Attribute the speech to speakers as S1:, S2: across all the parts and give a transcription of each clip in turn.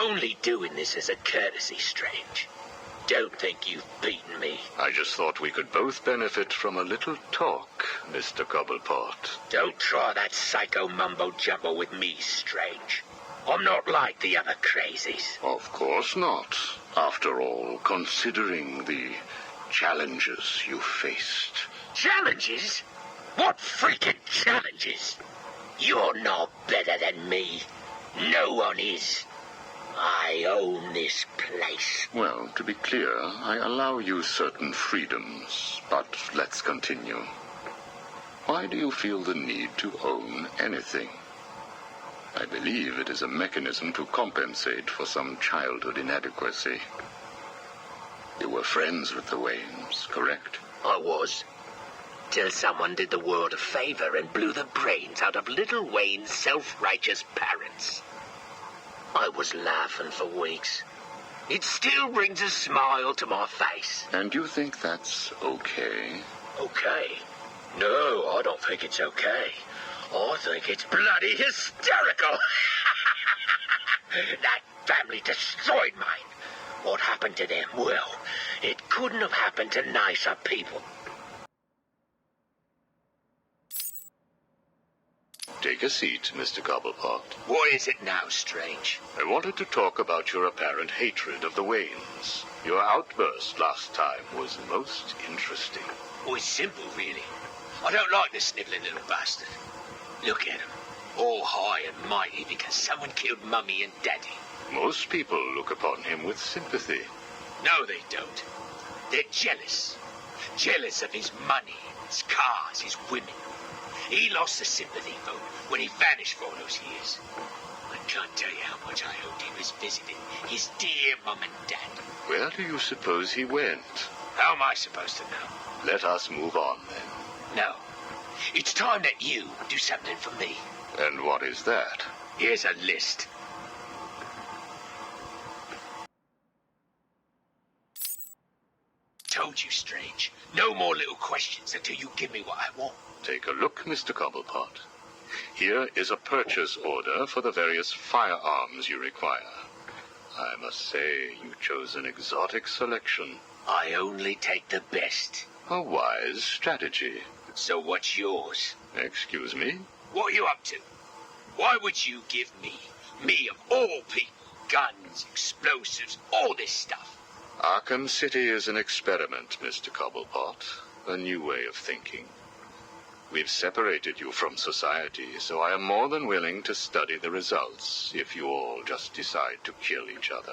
S1: only doing this as a courtesy, Strange. Don't think you've beaten me.
S2: I just thought we could both benefit from a little talk, Mr. Cobblepot.
S1: Don't try that psycho mumbo-jumbo with me, Strange. I'm not like the other crazies.
S2: Of course not. After all, considering the challenges you faced.
S1: Challenges? What freaking challenges? You're no better than me. No one is. I own this place.
S2: Well, to be clear, I allow you certain freedoms, but let's continue. Why do you feel the need to own anything? I believe it is a mechanism to compensate for some childhood inadequacy. You were friends with the Waynes, correct?
S1: I was. Till someone did the world a favor and blew the brains out of little Wayne's self-righteous parents. I was laughing for weeks. It still brings a smile to my face.
S2: And you think that's okay?
S1: Okay? No, I don't think it's okay. I think it's bloody hysterical. That family destroyed mine. What happened to them? Well, it couldn't have happened to nicer people.
S2: Take a seat, Mr. Cobblepot.
S1: What is it now, Strange?
S2: I wanted to talk about your apparent hatred of the Waynes. Your outburst last time was most interesting.
S1: Oh, it's simple, really. I don't like the snivelling little bastard. Look at him, all high and mighty because someone killed Mummy and Daddy.
S2: Most people look upon him with sympathy.
S1: No, they don't. They're jealous. Jealous of his money, his cars, his women. He lost the sympathy vote when he vanished for all those years. I can't tell you how much I hoped he was visiting his dear Mum and Dad.
S2: Where do you suppose he went?
S1: How am I supposed to know?
S2: Let us move on, then.
S1: No. It's time that you do something for me.
S2: And what is that?
S1: Here's a list. Told you, Strange. No more little questions until you give me what I want.
S2: Take a look, Mr. Cobblepot. Here is a purchase order for the various firearms you require. I must say, you chose an exotic selection.
S1: I only take the best.
S2: A wise strategy.
S1: So what's yours?
S2: Excuse me?
S1: What are you up to? Why would you give me of all people, guns, explosives, all this stuff?
S2: Arkham City is an experiment, Mr. Cobblepot. A new way of thinking. We've separated you from society, so I am more than willing to study the results if you all just decide to kill each other.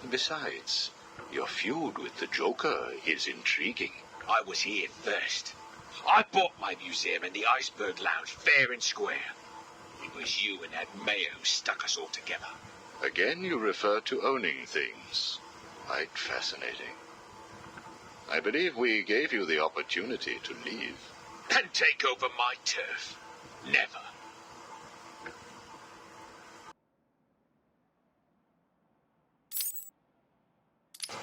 S2: Besides, your feud with the Joker is intriguing.
S1: I was here first. I bought my museum in the Iceberg Lounge fair and square. It was you and that Mayo who stuck us all together.
S2: Again, you refer to owning things. Quite fascinating. I believe we gave you the opportunity to leave.
S1: And take over my turf. Never.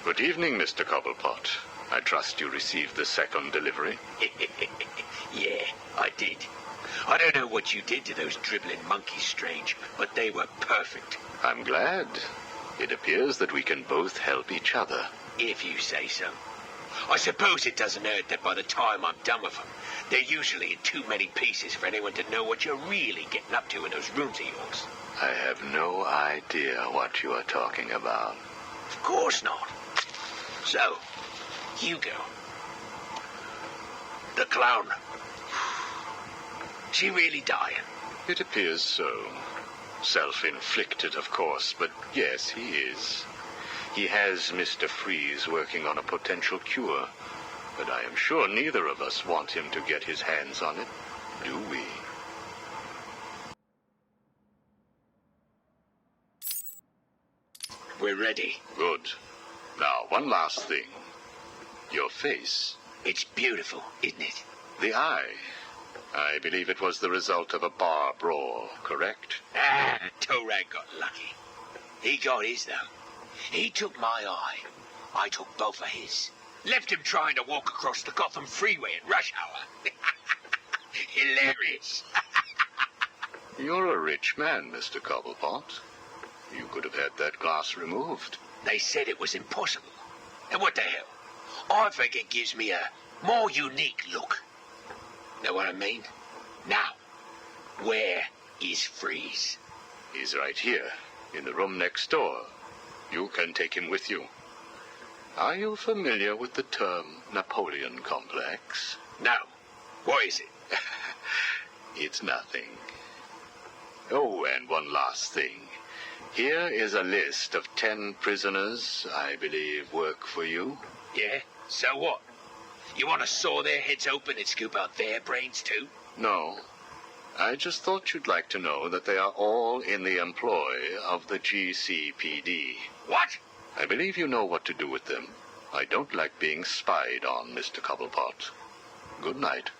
S2: Good evening, Mr. Cobblepot. I trust you received the second delivery.
S1: Yeah, I did. I don't know what you did to those dribbling monkeys, Strange, but they were perfect.
S2: I'm glad. It appears that we can both help each other.
S1: If you say so. I suppose it doesn't hurt that by the time I'm done with them, they're usually in too many pieces for anyone to know what you're really getting up to in those rooms of yours.
S2: I have no idea what you are talking about.
S1: Of course not. So, Hugo. The clown. Is he really dying?
S2: It appears so. Self-inflicted, of course, but yes, he is. He has Mr. Freeze working on a potential cure, but I am sure neither of us want him to get his hands on it, do we?
S1: We're ready.
S2: Good. Now, one last thing. Your face.
S1: It's beautiful, isn't it?
S2: The eye. I believe it was the result of a bar brawl, correct?
S1: Torag got lucky. He got his, though. He took my eye. I took both of his. Left him trying to walk across the Gotham freeway at rush hour. Hilarious.
S2: You're a rich man, Mr. Cobblepot. You could have had that glass removed.
S1: They said it was impossible. And what the hell? I think it gives me a more unique look. Know what I mean? Now, where is Freeze?
S2: He's right here, in the room next door. You can take him with you. Are you familiar with the term Napoleon complex?
S1: No. What is it?
S2: It's nothing. Oh, and one last thing. Here is a list of 10 prisoners I believe work for you.
S1: Yeah? So what? You want to saw their heads open and scoop out their brains too?
S2: No. I just thought you'd like to know that they are all in the employ of the GCPD.
S1: What?
S2: I believe you know what to do with them. I don't like being spied on, Mr. Cobblepot. Good night.